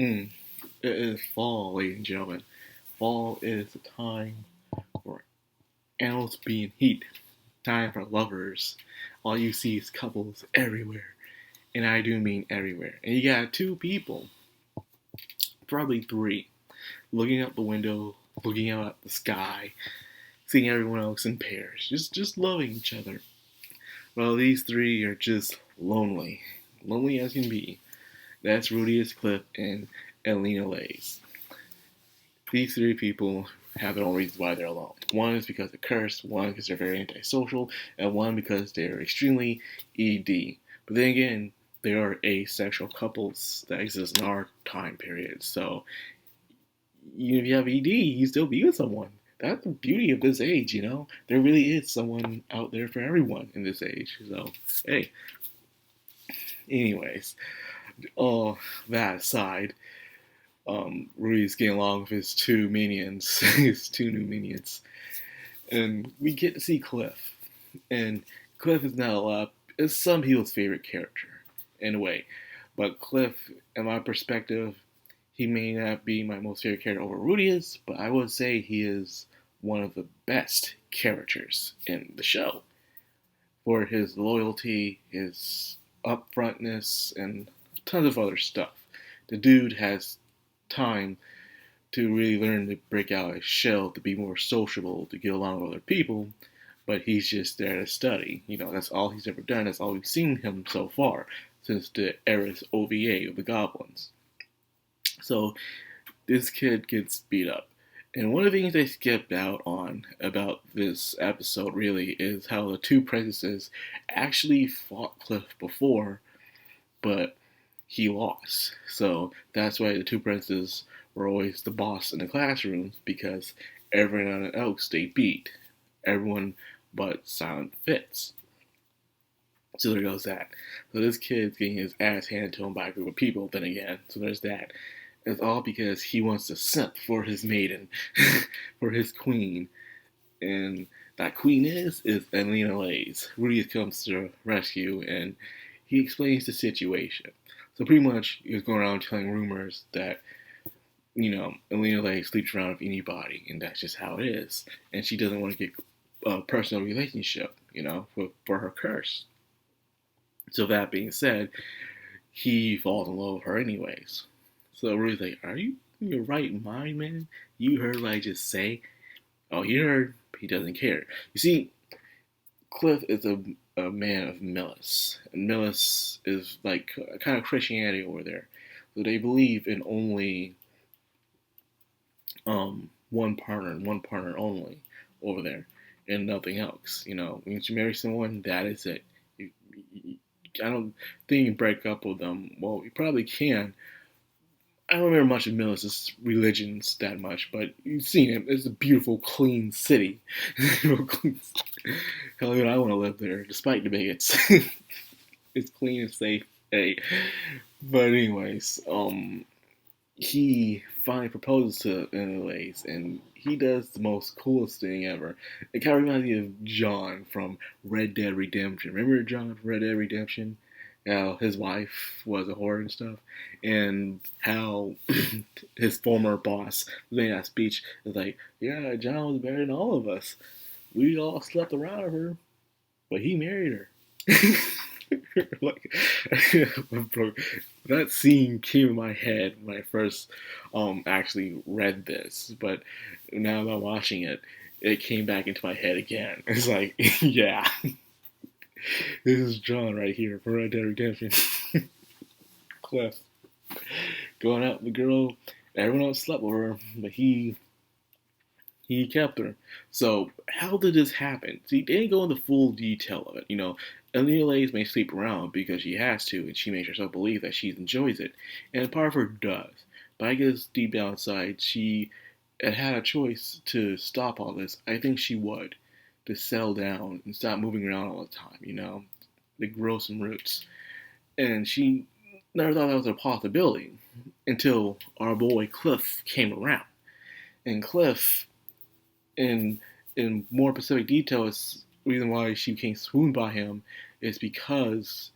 Mm, it is fall, ladies and gentlemen. Fall is a time for animals to be in heat. Time for lovers. All you see is couples everywhere. And I do mean everywhere. And you got two people, probably three, looking out the window, looking out at the sky, seeing everyone else in pairs, just loving each other. Well, these three are just lonely. Lonely as can be. That's Rudius, Cliff, and Elena Lays. These three people have their own reasons why they're alone. One is because they're cursed, one because they're very antisocial, and one because they're extremely ED. But then again, there are asexual couples that exist in our time period. So even if you have ED, you still be with someone. That's the beauty of this age, you know? There really is someone out there for everyone in this age. So, hey. Anyways, all that aside, Rudy's getting along with his two minions, his two new minions, and we get to see Cliff. And Cliff is not a lot. It's some people's favorite character, in a way. But Cliff, in my perspective, he may not be my most favorite character over Rudius, but I would say he is one of the best characters in the show for his loyalty, his upfrontness, and tons of other stuff. The dude has time to really learn to break out his shell, to be more sociable, to get along with other people, but he's just there to study. You know, that's all he's ever done. That's all we've seen him so far since the Eris OVA of the Goblins. So this kid gets beat up. And one of the things they skipped out on about this episode really is how the two princesses actually fought Cliff before, but he lost. So that's why the two princes were always the boss in the classrooms, because everyone else they beat. Everyone but Silent Fitz. So there goes that. So this kid's getting his ass handed to him by a group of people, then again. So there's that. It's all because he wants to simp for his maiden, for his queen. And that queen is Elena Lays. Rudy comes to rescue, and he explains the situation. So pretty much, he was going around telling rumors that, you know, Elena Lay sleeps around with anybody, and that's just how it is. And she doesn't want to get a personal relationship, you know, for her curse. So that being said, he falls in love with her anyways. So Rudy's like, are you in your right mind, man? You heard what I just say? Oh, he heard. He doesn't care. You see, Cliff is a man of Millis. And Millis is like a kind of Christianity over there. So they believe in only one partner and one partner only over there, and nothing else. You know, once you marry someone, that is it. I don't think you can break up with them. Well, you probably can. I don't remember much of Millis' religions that much, but you've seen it. It's a beautiful, clean city. Hell, even I want to live there, despite the bigots. It's clean and safe. Hey. But anyways, he finally proposes to Annalise, and he does the most coolest thing ever. It kind of reminds me of John from Red Dead Redemption. Remember John from Red Dead Redemption? How his wife was a whore and stuff, and how his former boss made that speech is like, yeah, John was better than all of us. We all slept around her, but he married her. Like, bro, that scene came in my head when I first actually read this, but now that I'm watching it, it came back into my head again. It's like, yeah, this is John right here for Red Dead Redemption. Cliff going out with the girl, everyone else slept with her, but he kept her. So how did this happen? See, they didn't go into full detail of it. You know, Elena Lays may sleep around because she has to, and she makes herself believe that she enjoys it, and part of her does. But I guess deep down inside, she had a choice to stop all this. I think she would, to settle down and stop moving around all the time. You know, to grow some roots. And she never thought that was a possibility until our boy Cliff came around. And Cliff, in more specific detail, is the reason why she became swooned by him is because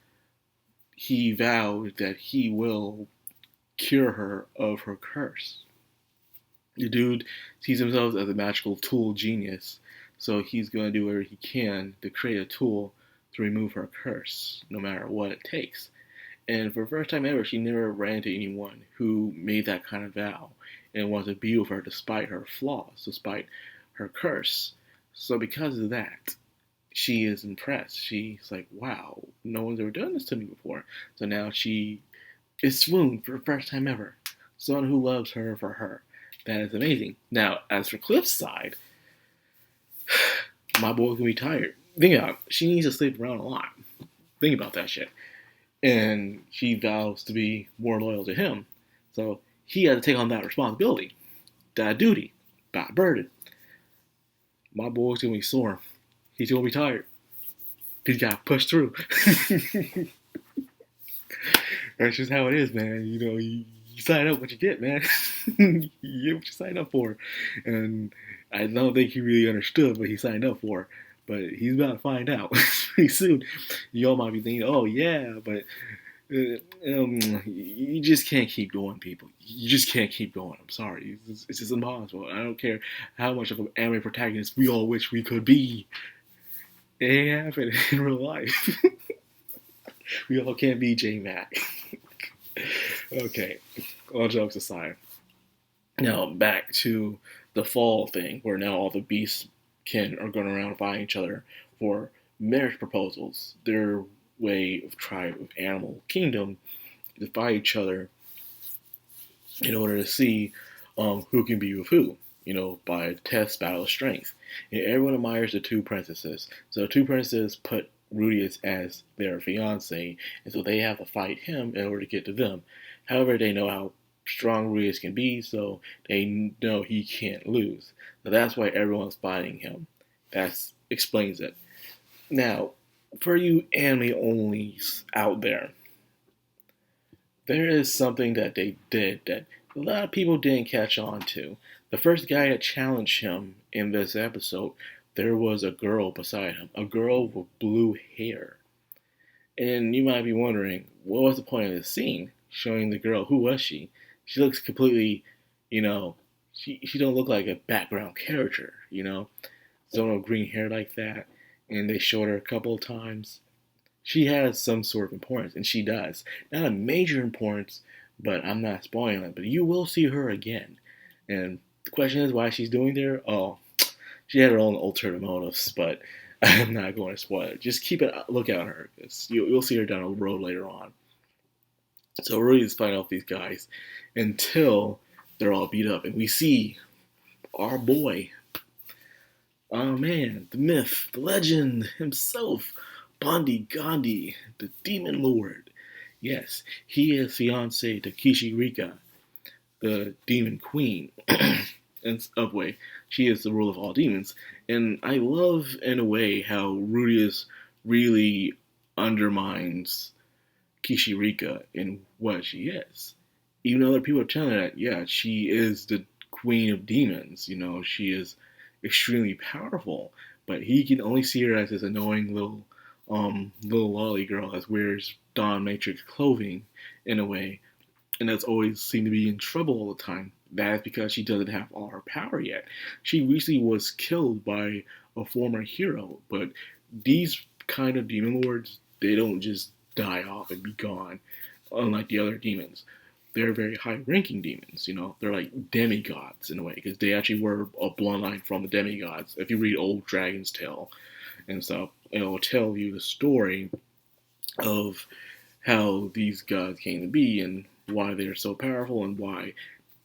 he vowed that he will cure her of her curse. The dude sees himself as a magical tool genius, so he's going to do whatever he can to create a tool to remove her curse, no matter what it takes. And for the first time ever, she never ran into anyone who made that kind of vow and wanted to be with her despite her flaws, despite her curse. So because of that, she is impressed. She's like, wow, no one's ever done this to me before. So now she is swooned for the first time ever. Someone who loves her for her. That is amazing. Now, as for Cliff's side, my boy can be tired. Think about it. She needs to sleep around a lot. Think about that shit. And she vows to be more loyal to him. So he had to take on that responsibility, that duty, that burden. My boy's gonna be sore. He's gonna be tired. He's gotta push through. That's just how it is, man. You know, you sign up what you get, man. You get what you sign up for. And I don't think he really understood what he signed up for. But he's about to find out pretty soon. Y'all might be thinking, oh, yeah, but you just can't keep going, people. You just can't keep going. I'm sorry. It's just impossible. I don't care how much of an anime protagonist we all wish we could be. It ain't happening in real life. We all can't be J-Mac. Okay, all jokes aside. Now, back to the fall thing, where now all the beasts are going around fighting each other for marriage proposals. Their way of tribe of animal kingdom to fight each other in order to see who can be with who, by a test battle of strength. And everyone admires the two princesses. So the two princesses put Rudius as their fiance, and so they have to fight him in order to get to them. However, they know how strong Rudius can be, so they know he can't lose. So that's why everyone's fighting him. That explains it. Now, for you anime onlys out there is something that they did that a lot of people didn't catch on to. The first guy that challenged him in this episode, there was a girl beside him, a girl with blue hair. And you might be wondering, what was the point of this scene? Showing the girl, who was she? She looks completely, she don't look like a background character, Someone with green hair like that, and they showed her a couple of times. She has some sort of importance, and she does. Not a major importance, but I'm not spoiling it. But you will see her again. And the question is why she's doing there? Oh, she had her own ulterior motives, but I'm not going to spoil it. Just keep a lookout on her, because you'll see her down the road later on. So we're really just fighting off these guys until they're all beat up. And we see our boy, oh man, the myth, the legend himself, Bondi Gandhi, the Demon Lord. Yes, he is fiancé to Kishirika, the Demon Queen. And Upway, she is the ruler of all demons. And I love, in a way, how Rudius really undermines Kishirika in what she is. Even though other people are telling her that, yeah, she is the queen of demons, she is extremely powerful, but he can only see her as this annoying little lolly girl that wears Dawn Matrix clothing in a way, and that's always seemed to be in trouble all the time. That is because she doesn't have all her power yet. She recently was killed by a former hero, but these kind of demon lords, they don't just die off and be gone, unlike the other demons. They're very high-ranking demons, They're like demigods in a way, because they actually were a bloodline from the demigods. If you read Old Dragon's Tale and stuff, it will tell you the story of how these gods came to be and why they're so powerful and why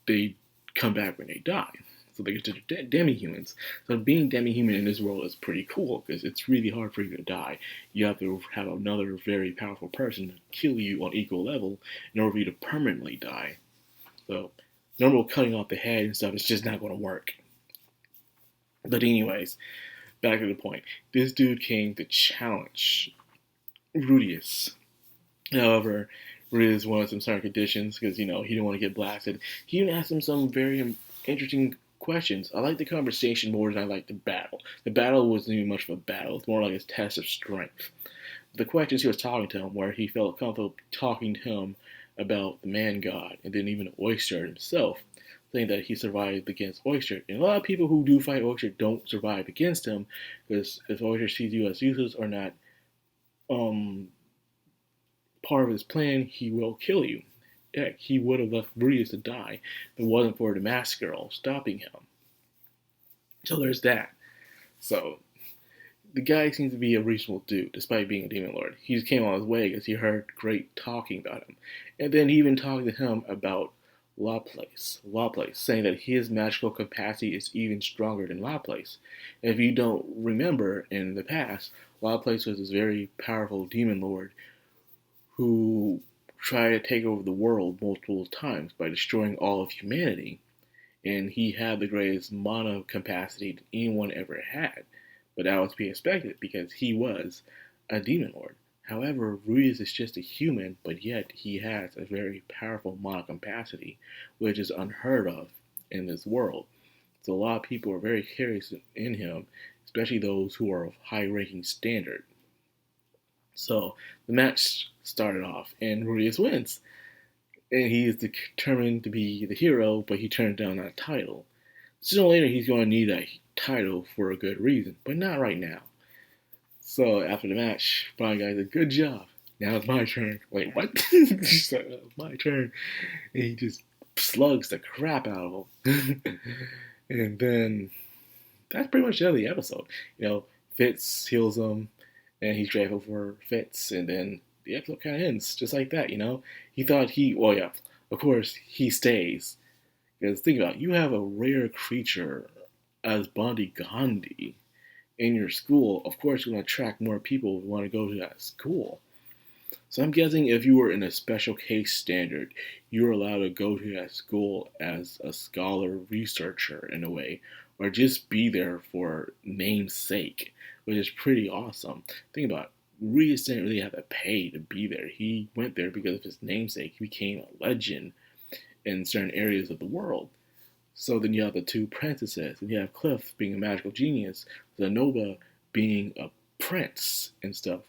they come back when they die. So they're considered demi-humans. So being demi-human in this world is pretty cool, because it's really hard for you to die. You have to have another very powerful person kill you on equal level in order for you to permanently die. So normal cutting off the head and stuff is just not going to work. But anyways, back to the point. This dude came to challenge Rudius. However, Rudius wanted some certain conditions because, he didn't want to get blasted. He even asked him some very interesting questions. I like the conversation more than I like the battle. The battle wasn't even much of a battle. It's more like a test of strength. The questions he was talking to him, where he felt comfortable talking to him about the man god, and then even Oyster himself, saying that he survived against Oyster. And a lot of people who do fight Oyster don't survive against him, because if Oyster sees you as useless or not um, part of his plan, he will kill you. Heck, he would have left Breeze to die if it wasn't for the masked girl stopping him. So there's that. So the guy seems to be a reasonable dude, despite being a demon lord. He just came on his way because he heard great talking about him. And then he even talked to him about Laplace, saying that his magical capacity is even stronger than Laplace. And if you don't remember, in the past, Laplace was this very powerful demon lord who tried to take over the world multiple times by destroying all of humanity. And he had the greatest mana capacity that anyone ever had. But that was to be expected because he was a demon lord. However, Ruiz is just a human, but yet he has a very powerful mana capacity, which is unheard of in this world. So a lot of people are very curious in him, especially those who are of high ranking standard. So the match started off, and Ruiz wins. And he is determined to be the hero, but he turned down that title. Sooner or later, he's going to need that title for a good reason, but not right now. So after the match, Brian guy said, "Good job. Now it's my turn." Wait, what? My turn. And he just slugs the crap out of him. And then that's pretty much the end of the episode. Fitz heals him, and he's grateful for Fitz, and then the episode kind of ends just like that. He thought well, yeah, of course he stays. Because think about it, you have a rare creature as Bondi Gandhi in your school. Of course, you're going to attract more people who want to go to that school. So I'm guessing if you were in a special case standard, you were allowed to go to that school as a scholar researcher in a way, or just be there for name's sake, which is pretty awesome. Think about it. Reese didn't really have to pay to be there. He went there because of his namesake. He became a legend in certain areas of the world. So then you have the two princesses, and you have Cliff being a magical genius, Zenova being a prince and stuff.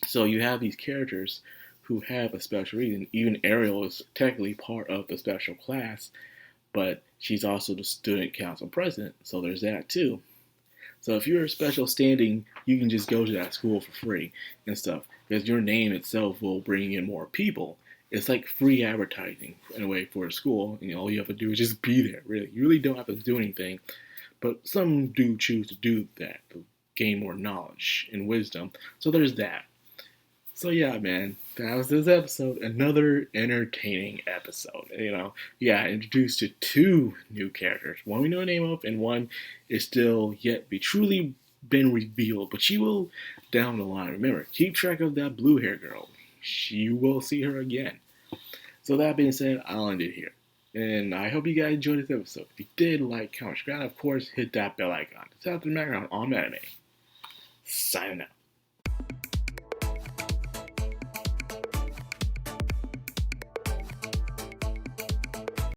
So you have these characters who have a special reason. Even Ariel is technically part of the special class, but she's also the student council president, so there's that too. So if you're a special standing, you can just go to that school for free and stuff, because your name itself will bring in more people. It's like free advertising in a way for a school, and all you have to do is just be there. Really, you really don't have to do anything, but some do choose to do that to gain more knowledge and wisdom. So there's that. So yeah, man, that was this episode. Another entertaining episode. Introduced to two new characters. One we know the name of, and one is still yet be truly been revealed. But she will down the line. Remember, keep track of that blue hair girl. You will see her again. So that being said, I'll end it here. And I hope you guys enjoyed this episode. If you did, like, comment, subscribe, of course, hit that bell icon. It's out the background on anime. Signing out.